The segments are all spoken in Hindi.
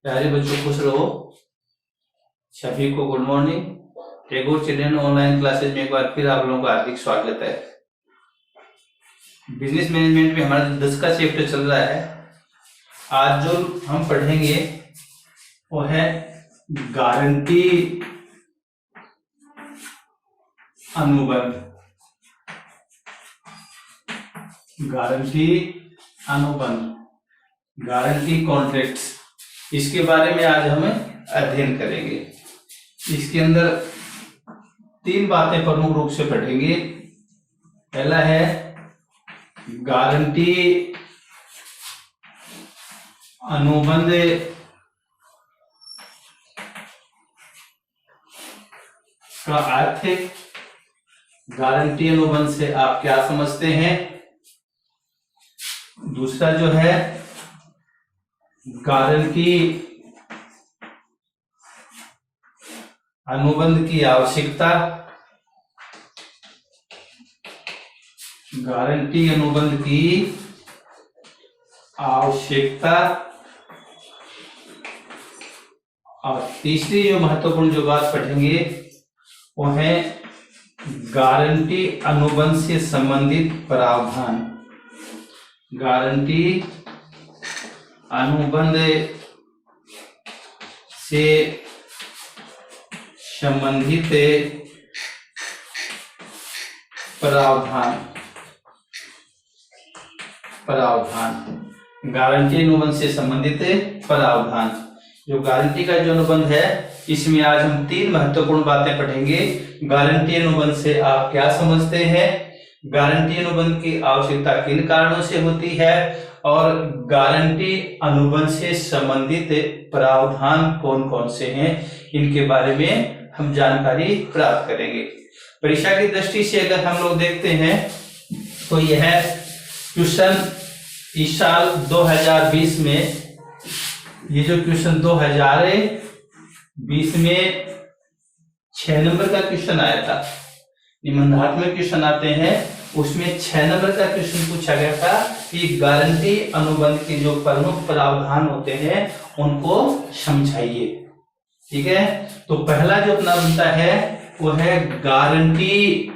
प्यारे बच्चों, खुश रहो। सभी को good morning. Tagore children online classes में एक बार फिर आप लोगों का हार्दिक स्वागत है। बिजनेस मैनेजमेंट में हमारा 10 का चैप्टर चल रहा है। आज जो हम पढ़ेंगे वो है गारंटी अनुबंध। गारंटी अनुबंध, गारंटी कॉन्ट्रैक्ट्स, इसके बारे में आज हम अध्ययन करेंगे। इसके अंदर 3 बातें प्रमुख रूप से पढ़ेंगे। पहला है गारंटी अनुबंध का अर्थ। गारंटी अनुबंध से आप क्या समझते हैं। दूसरा जो है गारंटी अनुबंध की आवश्यकता। गारंटी अनुबंध की आवश्यकता। और तीसरी जो महत्वपूर्ण जो बात पढ़ेंगे वो है गारंटी अनुबंध से संबंधित प्रावधान। गारंटी अनुबंध से संबंधित प्रावधान। गारंटी अनुबंध से संबंधित प्रावधान। जो गारंटी का जो अनुबंध है इसमें आज हम 3 महत्वपूर्ण बातें पढ़ेंगे। गारंटी अनुबंध से आप क्या समझते हैं, गारंटी अनुबंध की आवश्यकता किन कारणों से होती है, और गारंटी अनुबंध से संबंधित प्रावधान कौन कौन से हैं, इनके बारे में हम जानकारी प्राप्त करेंगे। परीक्षा की दृष्टि से अगर हम लोग देखते हैं तो यह क्वेश्चन इस साल 2020 में, ये जो क्वेश्चन 2020 में 6 नंबर का क्वेश्चन आया था। निबंधात्मक क्वेश्चन आते हैं उसमें 6 नंबर का क्वेश्चन पूछा गया था कि गारंटी अनुबंध के जो प्रमुख प्रावधान होते हैं उनको समझाइए। ठीक है, तो पहला जो अपना बनता है वो है गारंटी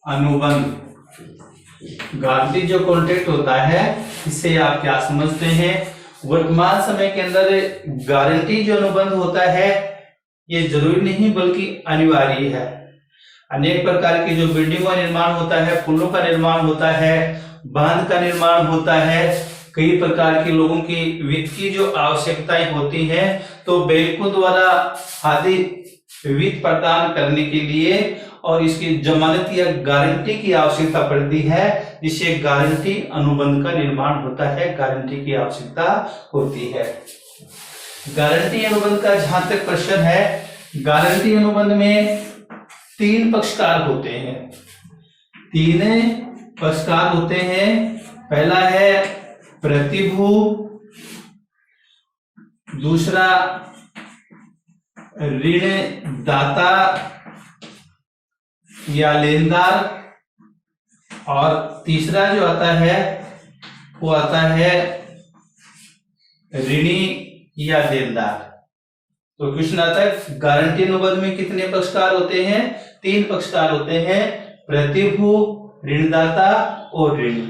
अनुबंध। गारंटी जो कॉन्ट्रैक्ट होता है इससे आप क्या समझते हैं। वर्तमान समय के अंदर गारंटी जो अनुबंध होता है ये जरूरी नहीं बल्कि अनिवार्य है। अनेक प्रकार की जो बिल्डिंगों का निर्माण होता है, पुलों का निर्माण होता है, बांध का निर्माण होता है, कई प्रकार के लोगों की वित्त की जो आवश्यकताएं होती हैं, तो बैंकों द्वारा आदि वित्त प्रदान करने के लिए और इसकी जमानत या गारंटी की आवश्यकता पड़ती है, जिससे गारंटी अनुबंध का निर्माण होता है, गारंटी की आवश्यकता होती है। गारंटी अनुबंध का जहां तक प्रश्न है, गारंटी अनुबंध में 3 पक्षकार होते हैं। 3 पक्षकार होते हैं। पहला है प्रतिभू, दूसरा ऋणदाता या लेनदार, और तीसरा जो आता है वो आता है ऋणी या देनदार। तो क्वेश्चन आता है गारंटी अनुबंध में कितने पक्षकार होते हैं। 3 पक्षकार होते हैं, प्रतिभू, ऋणदाता और ऋणी।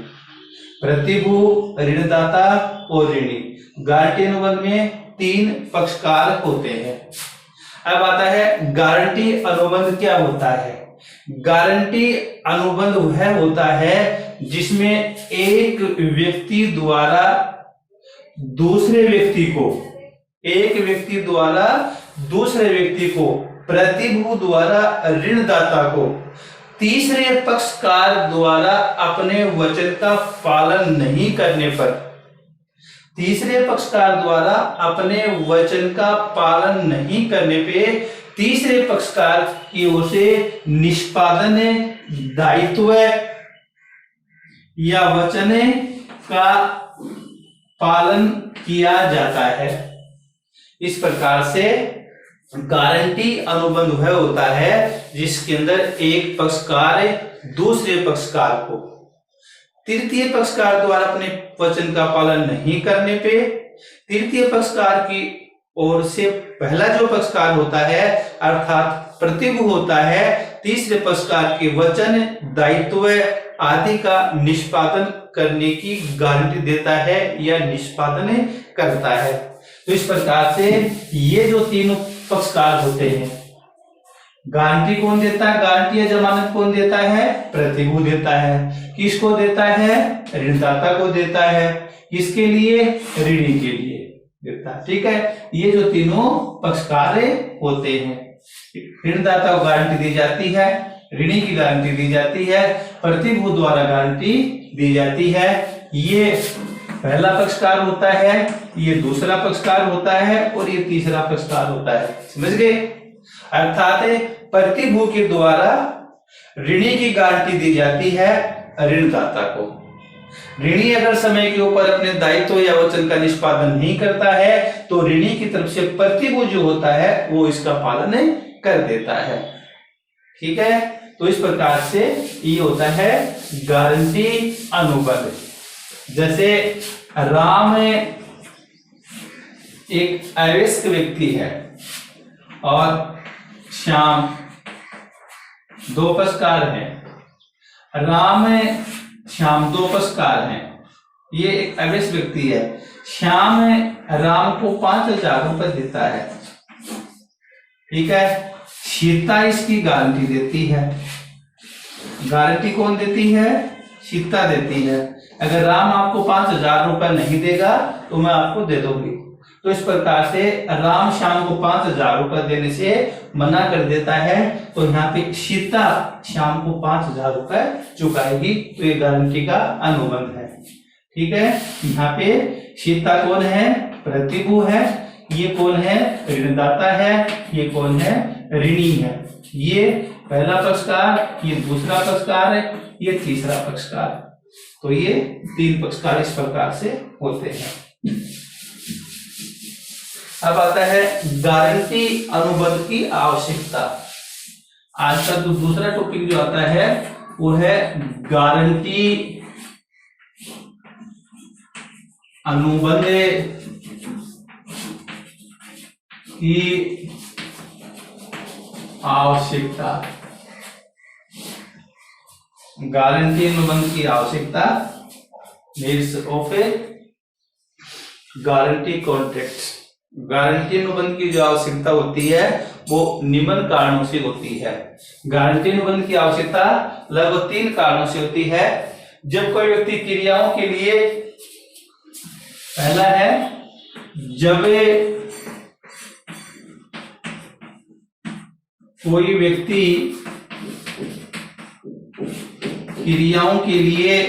प्रतिभू, ऋणदाता और ऋणी। गारंटी अनुबंध में 3 पक्षकार होते हैं। अब आता है गारंटी अनुबंध क्या होता है। गारंटी अनुबंध वह होता है जिसमें एक व्यक्ति द्वारा दूसरे व्यक्ति को, प्रतिभू द्वारा ऋणदाता को, तीसरे पक्षकार द्वारा अपने वचन का पालन नहीं करने पर, तीसरे पक्षकार द्वारा अपने वचन का पालन नहीं करने पे तीसरे पक्षकार की ओर से निष्पादन दायित्व या वचन का पालन किया जाता है। इस प्रकार से गारंटी अनुबंध वह होता है जिसके अंदर एक पक्षकार दूसरे पक्षकार को, तृतीय पक्षकार द्वारा अपने वचन का पालन नहीं करने पे तृतीय पक्षकार की ओर से पहला जो पक्षकार होता है अर्थात प्रतिभू होता है, तीसरे पक्षकार के वचन, दायित्व आदि का निष्पादन करने की गारंटी देता है या निष्पादन करता है। तो इस प्रकार से ये जो तीनों पक्षकार होते हैं, गारंटी कौन देता है? गारंटी या जमानत कौन देता है? प्रतिभू देता है। किसको देता है? ऋणदाता को देता है। किसके लिए? ऋणी के लिए देता है। ठीक है, ये जो तीनों पक्षकार होते हैं, ऋणदाता को गारंटी दी जाती है, ऋणी की गारंटी दी जाती है, प्रतिभू द्वारा गारंटी दी जाती है। ये पहला पक्षकार होता है, ये दूसरा पक्षकार होता है और ये तीसरा पक्षकार होता है। समझ गए? अर्थात प्रतिभू के द्वारा ऋणी की गारंटी दी जाती है ऋणदाता को। ऋणी अगर समय के ऊपर अपने दायित्व या वचन का निष्पादन नहीं करता है तो ऋणी की तरफ से प्रतिभू जो होता है वो इसका पालन कर देता है। ठीक है, तो इस प्रकार से ये होता है गारंटी अनुबंध। जैसे राम एक अवयस्क व्यक्ति है और श्याम दो पक्षकार हैं। राम श्याम दो पक्षकार हैं, ये एक अवयस्क व्यक्ति है। श्याम राम को 5,000 रुपए देता है। ठीक है, सीता इसकी गारंटी देती है। गारंटी कौन देती है? सीता देती है। अगर राम आपको 5,000 रुपए नहीं देगा तो मैं आपको दे दूंगी। तो इस प्रकार से राम श्याम को 5,000 रुपए देने से मना कर देता है, तो यहाँ पे सीता श्याम को 5,000 रुपए चुकाएगी। तो ये गारंटी का अनुबंध है। ठीक है, यहाँ पे सीता कौन है? प्रतिभू है। ये कौन है? ऋणदाता है। ये कौन है? ऋणी है। ये पहला पक्षकार, ये दूसरा पक्षकार है, ये तीसरा पक्षकार। तो ये तीन पक्षकार इस प्रकार से होते हैं। अब आता है गारंटी अनुबंध की आवश्यकता। आज का जो दूसरा टॉपिक जो आता है वो है गारंटी अनुबंध की आवश्यकता। गारंटी अनुबंध की आवश्यकता, needs of A guarantee contract. Guarantee अनुबंध की जो आवश्यकता होती है वो निम्न कारणों से होती है। गारंटी अनुबंध की आवश्यकता लगभग 3 कारणों से होती है। जब कोई व्यक्ति क्रियाओं के लिए, पहला है जब कोई व्यक्ति क्रियाओं के लिए,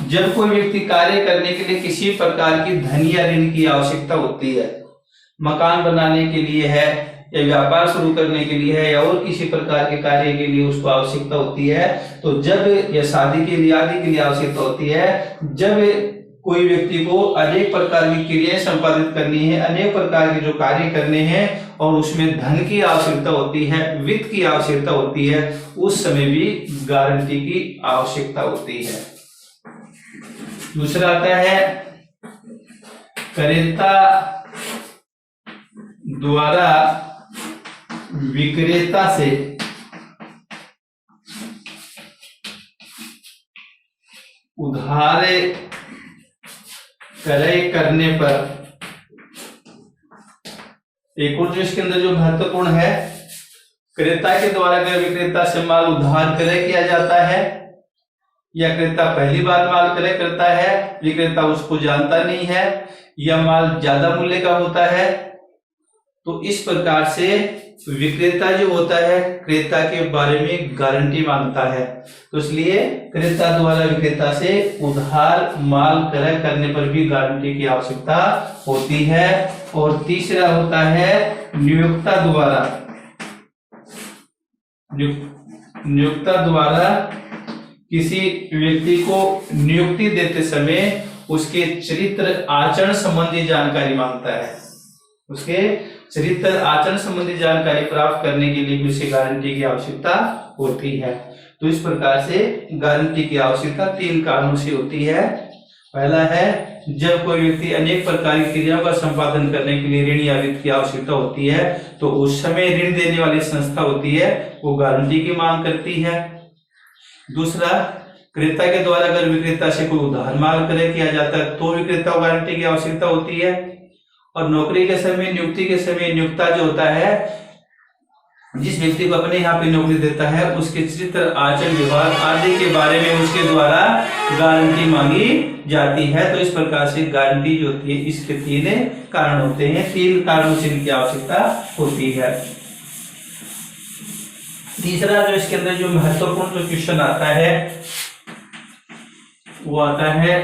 जब कोई व्यक्ति कार्य करने के लिए किसी प्रकार की धन या ऋण की आवश्यकता होती है, मकान बनाने के लिए है या व्यापार शुरू करने के लिए है या और किसी प्रकार के कार्य के लिए उसको आवश्यकता होती है, तो जब या शादी के लिए आदि के लिए आवश्यकता होती है, जब कोई व्यक्ति को अनेक प्रकार की क्रियाएं संपादित करनी है, अनेक प्रकार के जो कार्य करने हैं और उसमें धन की आवश्यकता होती है, वित्त की आवश्यकता होती है, उस समय भी गारंटी की आवश्यकता होती है। दूसरा आता है क्रेता द्वारा विक्रेता से उधार क्रय करने पर। एक और जो इसके अंदर जो महत्वपूर्ण है, क्रेता के द्वारा अगर विक्रेता से माल उधार क्रय किया जाता है या क्रेता पहली बार माल क्रय करता है, विक्रेता उसको जानता नहीं है या माल ज्यादा मूल्य का होता है, तो इस प्रकार से विक्रेता जो होता है क्रेता के बारे में गारंटी मांगता है। तो इसलिए क्रेता द्वारा विक्रेता से उधार माल क्रय करने पर भी गारंटी की आवश्यकता होती है। और तीसरा होता है नियोक्ता द्वारा किसी व्यक्ति को नियुक्ति देते समय उसके चरित्र आचरण संबंधी जानकारी मांगता है। उसके चरित्र आचरण संबंधी जानकारी प्राप्त करने के लिए भी उसे गारंटी की आवश्यकता होती है। तो इस प्रकार से गारंटी की आवश्यकता 3 कारणों से होती है। पहला है, जब कोई व्यक्ति अनेक प्रकार की क्रियाओं का संपादन करने के लिए ऋण या वित्त की आवश्यकता होती है तो उस समय ऋण देने वाली संस्था होती है वो गारंटी की मांग करती है। दूसरा, क्रेता के द्वारा अगर विक्रेता से कोई उधार मांग क्रय किया जाता है तो विक्रेता को गारंटी की आवश्यकता होती है। और नौकरी के समय, नियुक्ति के समय नियोक्ता जो होता है, जिस व्यक्ति को अपने यहाँ पे नौकरी देता है उसके चरित्र आचरण व्यवहार आदि के बारे में उसके द्वारा गारंटी मांगी जाती है। तो इस प्रकार से गारंटी जो होती है इसके 3 कारण होते हैं, 3 कारणों से इनकी आवश्यकता होती है। तीसरा जो इसके अंदर जो महत्वपूर्ण जो क्वेश्चन आता है वो आता है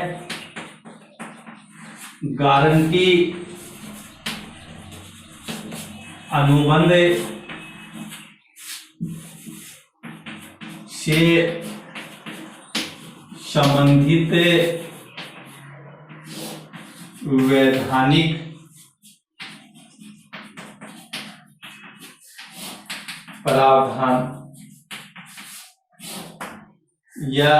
गारंटी अनुबंध से संबंधित वैधानिक प्रावधान या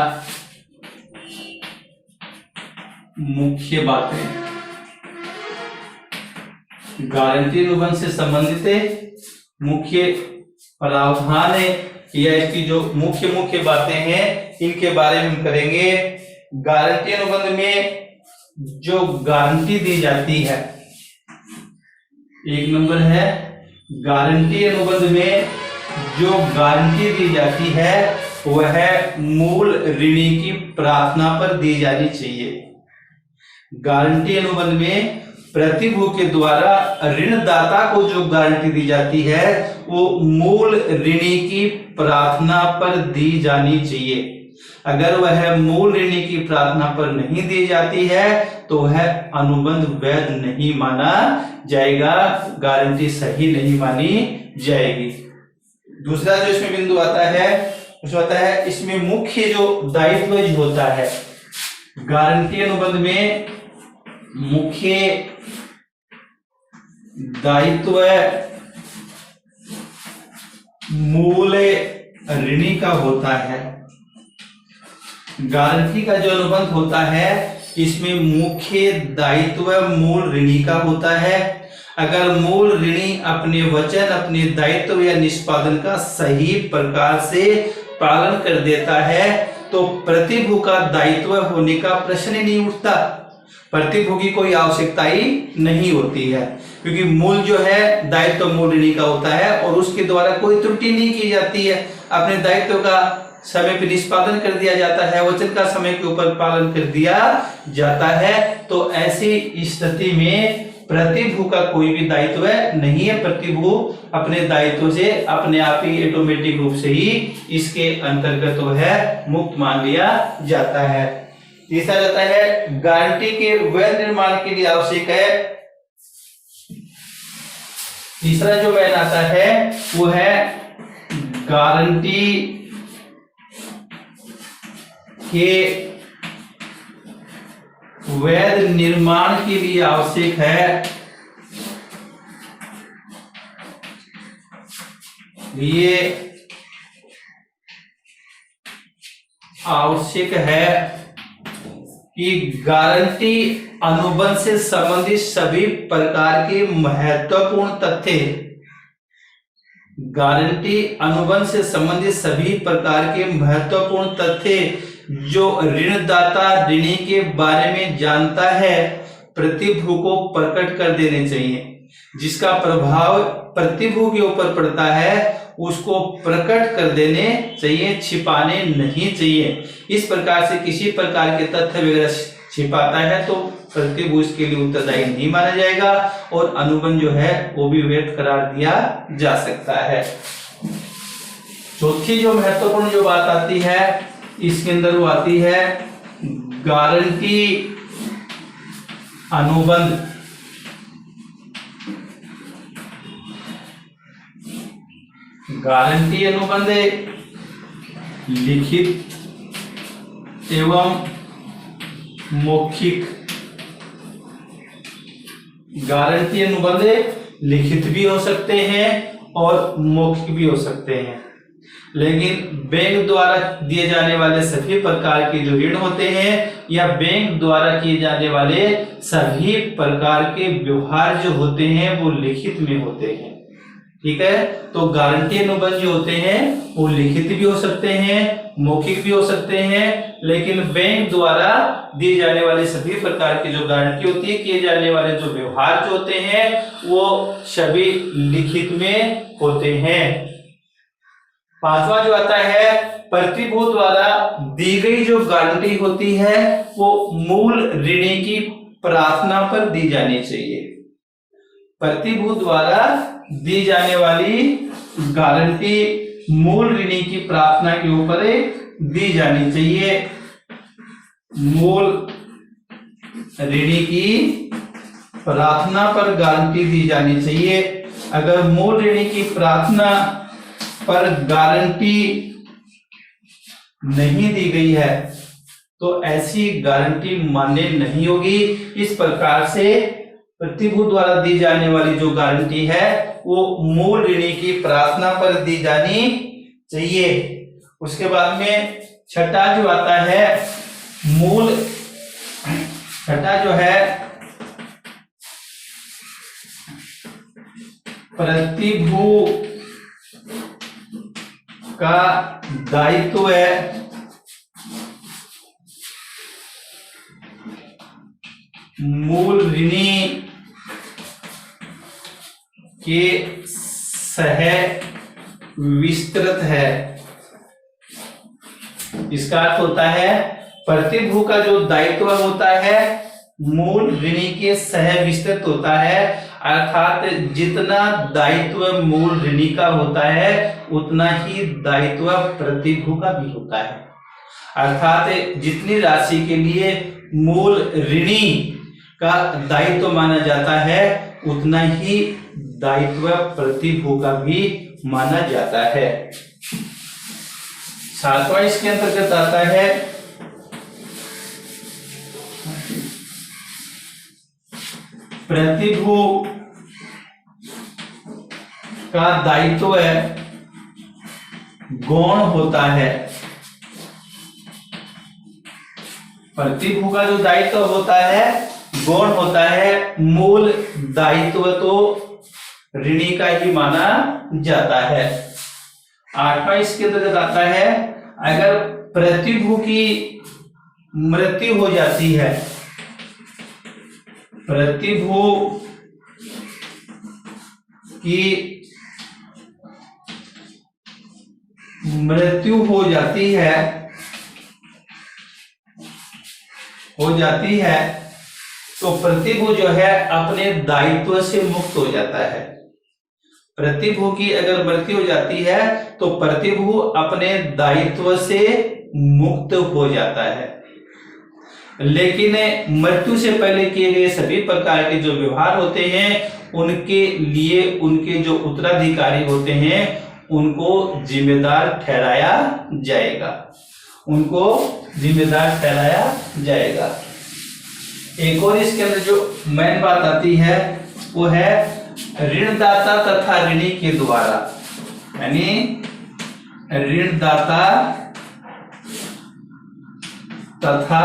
मुख्य बातें। गारंटी अनुबंध से संबंधित मुख्य प्रावधान या इसकी जो मुख्य बातें हैं इनके बारे में हम करेंगे। गारंटी अनुबंध में जो गारंटी दी जाती है, 1 नंबर है, गारंटी अनुबंध में जो गारंटी दी जाती है वह मूल ऋणी की प्रार्थना पर दी जानी चाहिए। गारंटी अनुबंध में प्रतिभू के द्वारा ऋणदाता को जो गारंटी दी जाती है वो मूल ऋणी की प्रार्थना पर दी जानी चाहिए। अगर वह मूल ऋणी की प्रार्थना पर नहीं दी जाती है तो वह अनुबंध वैध नहीं माना जाएगा, गारंटी सही नहीं मानी जाएगी। दूसरा जो इसमें बिंदु आता है उसमें आता है इसमें मुख्य जो दायित्व जो होता है, गारंटी अनुबंध में मुख्य दायित्व मूल ऋणी का होता है। गारंटी का जो अनुबंध होता है इसमें मुख्य दायित्व मूल ऋणी का होता है। अगर मूल ऋणी अपने वचन, अपने दायित्व या निष्पादन का सही प्रकार से पालन कर देता है तो प्रतिभू का दायित्व होने का प्रश्न ही नहीं उठता, प्रतिभू की कोई आवश्यकता ही नहीं होती है, क्योंकि मूल जो है दायित्व मूल ऋणी का होता है और उसके द्वारा कोई त्रुटि नहीं की जाती है, अपने दायित्व का समय पर निष्पादन कर दिया जाता है, वचन का समय के ऊपर पालन कर दिया जाता है। तो ऐसी स्थिति में प्रतिभू का कोई भी दायित्व नहीं है, प्रतिभू अपने दायित्व से अपने आप ही ऑटोमेटिक रूप से ही इसके अंतर्गत तो है मुक्त मान लिया जाता है। तीसरा जाता है गारंटी के वैध निर्माण के लिए आवश्यक है। तीसरा जो वैध आता है वो है गारंटी के वैध निर्माण के लिए आवश्यक है ये आवश्यक है कि गारंटी अनुबंध से संबंधित सभी प्रकार के महत्वपूर्ण तथ्य, गारंटी अनुबंध से संबंधित सभी प्रकार के महत्वपूर्ण तथ्य जो ऋणदाता ऋणी के बारे में जानता है प्रतिभू को प्रकट कर देने चाहिए। जिसका प्रभाव प्रतिभू के ऊपर पड़ता है उसको प्रकट कर देने चाहिए, छिपाने नहीं चाहिए। इस प्रकार से किसी प्रकार के तथ्य वगैरह छिपाता है तो प्रतिभू इसके लिए उत्तरदायी नहीं माना जाएगा और अनुबंध जो है वो भी वैध करार दिया जा सकता है। चौथी जो महत्वपूर्ण जो बात आती है इसके अंदर वो आती है गारंटी अनुबंध गारंटी अनुबंध लिखित एवं मौखिक, गारंटी अनुबंध लिखित भी हो सकते हैं और मौखिक भी हो सकते हैं। लेकिन बैंक द्वारा दिए जाने वाले सभी प्रकार के जो ऋण होते हैं या बैंक द्वारा किए जाने वाले सभी प्रकार के व्यवहार जो होते हैं वो लिखित में होते हैं। ठीक है, तो गारंटी अनुबंध जो होते हैं वो लिखित भी हो सकते हैं, मौखिक भी हो सकते हैं, लेकिन बैंक द्वारा दिए जाने वाले सभी प्रकार की जो गारंटी होती है, किए जाने वाले जो व्यवहार जो होते हैं वो सभी लिखित में होते हैं। पांचवा जो आता है, प्रतिभूति द्वारा दी गई जो गारंटी होती है वो मूल ऋणी की प्रार्थना पर दी जानी चाहिए। प्रतिभूति द्वारा दी जाने वाली गारंटी मूल ऋणी की प्रार्थना के ऊपर दी जानी चाहिए। मूल ऋणी की प्रार्थना पर गारंटी दी जानी चाहिए। अगर मूल ऋणी की प्रार्थना पर गारंटी नहीं दी गई है तो ऐसी गारंटी मान्य नहीं होगी। इस प्रकार से प्रतिभूति द्वारा दी जाने वाली जो गारंटी है वो मूल ऋणी की प्रार्थना पर दी जानी चाहिए। उसके बाद में छठा जो आता है, छठा जो है प्रतिभूति का दायित्व है मूल ऋणी के सह विस्तृत है। इसका अर्थ होता है प्रतिभूति का जो दायित्व होता है मूल ऋणी के सह विस्तृत होता है, अर्थात जितना दायित्व मूल ऋणी का होता है उतना ही दायित्व प्रतिभूति का भी होता है। अर्थात जितनी राशि के लिए मूल ऋणी का दायित्व माना जाता है उतना ही दायित्व प्रतिभूति का भी माना जाता है। सातवां इसके अंतर्गत आता है प्रतिभूति का दायित्व गौण होता है। प्रतिभूति का जो दायित्व होता है गौण होता है, मूल दायित्व तो ऋणी का ही माना जाता है। आठवां इसके अंतर्गत आता है, अगर प्रतिभूति की मृत्यु हो जाती है, प्रतिभूति की मृत्यु हो जाती है तो प्रतिभूति जो है अपने दायित्व से मुक्त हो जाता है। प्रतिभूति की अगर मृत्यु हो जाती है तो प्रतिभूति अपने दायित्व से मुक्त हो जाता है। लेकिन मृत्यु से पहले किए गए सभी प्रकार के जो व्यवहार होते हैं उनके लिए उनके जो उत्तराधिकारी होते हैं उनको जिम्मेदार ठहराया जाएगा, उनको जिम्मेदार ठहराया जाएगा। एक और इसके अंदर जो मेन बात आती है वो है ऋणदाता तथा ऋणी के द्वारा, यानी ऋणदाता तथा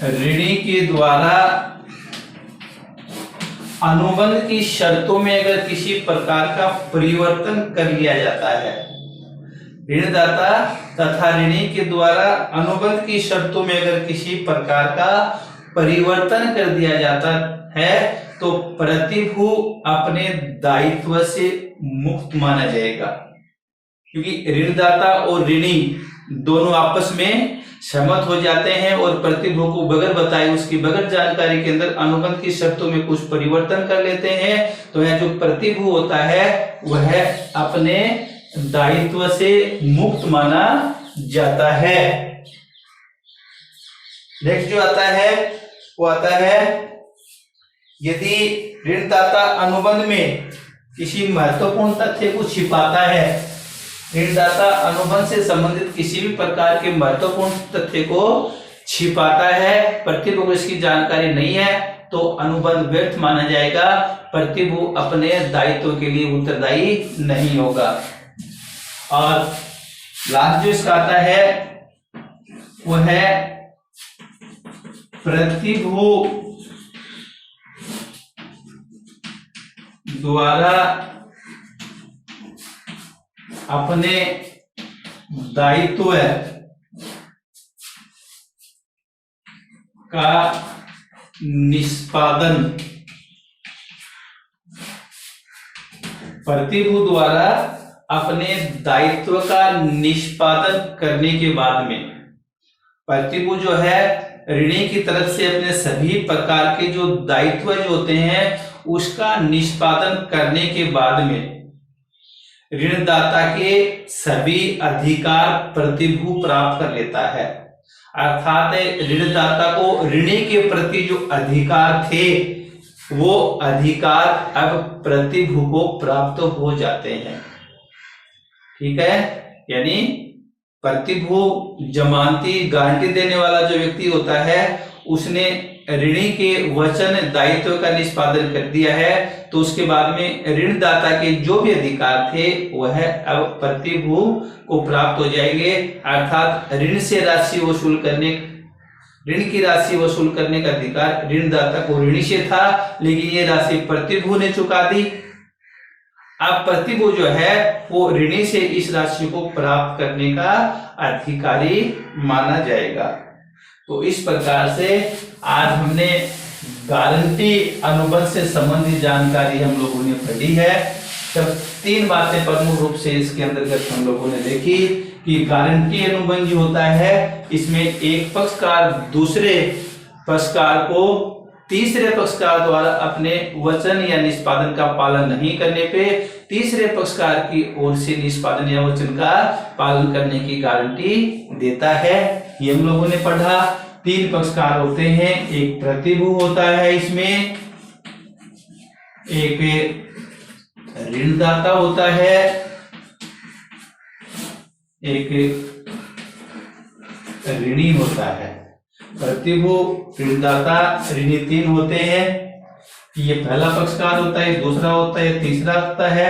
ऋणी के द्वारा अनुबंध की शर्तों में अगर किसी प्रकार का परिवर्तन कर लिया जाता है, ऋणदाता तथा ऋणी के द्वारा अनुबंध की शर्तों में अगर किसी प्रकार का परिवर्तन कर दिया जाता है तो प्रतिभूति अपने दायित्व से मुक्त माना जाएगा, क्योंकि ऋणदाता और ऋणी दोनों आपस में सहमत हो जाते हैं और प्रतिभूति को बगैर बताए उसकी बगैर जानकारी के अंदर अनुबंध की शर्तों में कुछ परिवर्तन कर लेते हैं, तो यह जो प्रतिभूति होता है वह अपने दायित्व से मुक्त माना जाता है। नेक्स्ट जो आता है वो आता है यदि ऋणदाता अनुबंध में किसी महत्वपूर्ण तथ्य को छिपाता है, ऋणदाता अनुबंध से संबंधित किसी भी प्रकार के महत्वपूर्ण तथ्य को छिपाता है, प्रतिभूति को इसकी जानकारी नहीं है, तो अनुबंध व्यर्थ माना जाएगा, प्रतिभू अपने दायित्व के लिए उत्तरदायी नहीं होगा। और लास्ट जो इसका आता है वो है प्रतिभू द्वारा अपने दायित्व का निष्पादन, प्रतिभू द्वारा अपने दायित्व का निष्पादन करने के बाद में, प्रतिभू जो है ऋणी की तरफ से अपने सभी प्रकार के जो दायित्व जो होते हैं उसका निष्पादन करने के बाद में ऋणदाता के सभी अधिकार प्रतिभू प्राप्त कर लेता है। अर्थात ऋणदाता को ऋणी के प्रति जो अधिकार थे वो अधिकार अब प्रतिभू को प्राप्त हो जाते हैं। ठीक है, यानी प्रतिभू जमानती गारंटी देने वाला जो व्यक्ति होता है उसने ऋणी के वचन दायित्व का निष्पादन कर दिया है, तो उसके बाद में ऋणदाता के जो भी अधिकार थे वह अब प्रतिभू को प्राप्त हो जाएंगे। अर्थात ऋण से राशि वसूल करने, ऋण की राशि वसूल करने का अधिकार ऋणदाता को ऋणी से था, लेकिन ये राशि प्रतिभू ने चुका दी। अब प्रतिभू जो है वो ऋणी से इस राशि को प्राप्त करने का अधिकारी माना जाएगा। तो इस प्रकार से आज हमने गारंटी अनुबंध से संबंधित जानकारी हम लोगों ने पढ़ी है। तब 3 बातें प्रमुख रूप से इसके अंतर्गत हम लोगों ने देखी कि गारंटी अनुबंध जो होता है इसमें एक पक्षकार दूसरे पक्षकार को तीसरे पक्षकार द्वारा अपने वचन या निष्पादन का पालन नहीं करने पे तीसरे पक्षकार की ओर से निष्पादन या वचन का पालन करने की गारंटी देता है। ये हम लोगों ने पढ़ा। 3 पक्षकार होते हैं, एक प्रतिभू होता है, इसमें एक ऋणदाता होता है, एक ऋणी होता है। प्रतिभू, ऋणदाता, ऋणी 3 होते हैं। ये पहला पक्षकार होता है, दूसरा होता है, तीसरा होता है।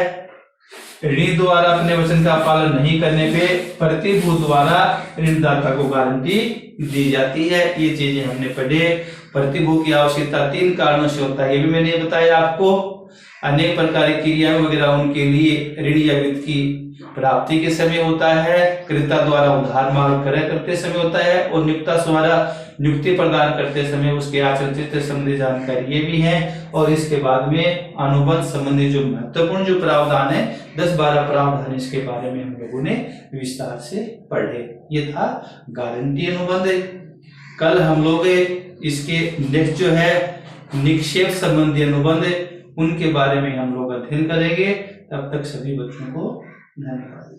ऋणी द्वारा अपने वचन का पालन नहीं करने पे प्रतिभू द्वारा ऋणदाता को गारंटी दी जाती है। ये चीजें हमने पढ़े। प्रतिभू की आवश्यकता 3 कारणों से होता है, ये भी मैंने बताया आपको। अनेक प्रकार की क्रियाएं वगैरह उनके लिए ऋण या वित्त की प्राप्ति के समय होता है, क्रेता द्वारा उधार मांग क्रय करते समय होता है, और नियोक्ता द्वारा नियुक्ति प्रदान करते समय उसके आचरण चित्र संबंधी जानकारी ये भी है। और इसके बाद में अनुबंध संबंधी जो महत्वपूर्ण जो प्रावधान है 10-12 प्रावधान, इसके बारे में हम लोगों ने विस्तार से पढ़े। ये था गारंटी अनुबंध। कल हम लोग इसके नेक्स्ट जो है निक्षेप संबंधी अनुबंध, उनके बारे में हम लोग अध्ययन करेंगे। तब तक सभी बच्चों को धन्यवाद।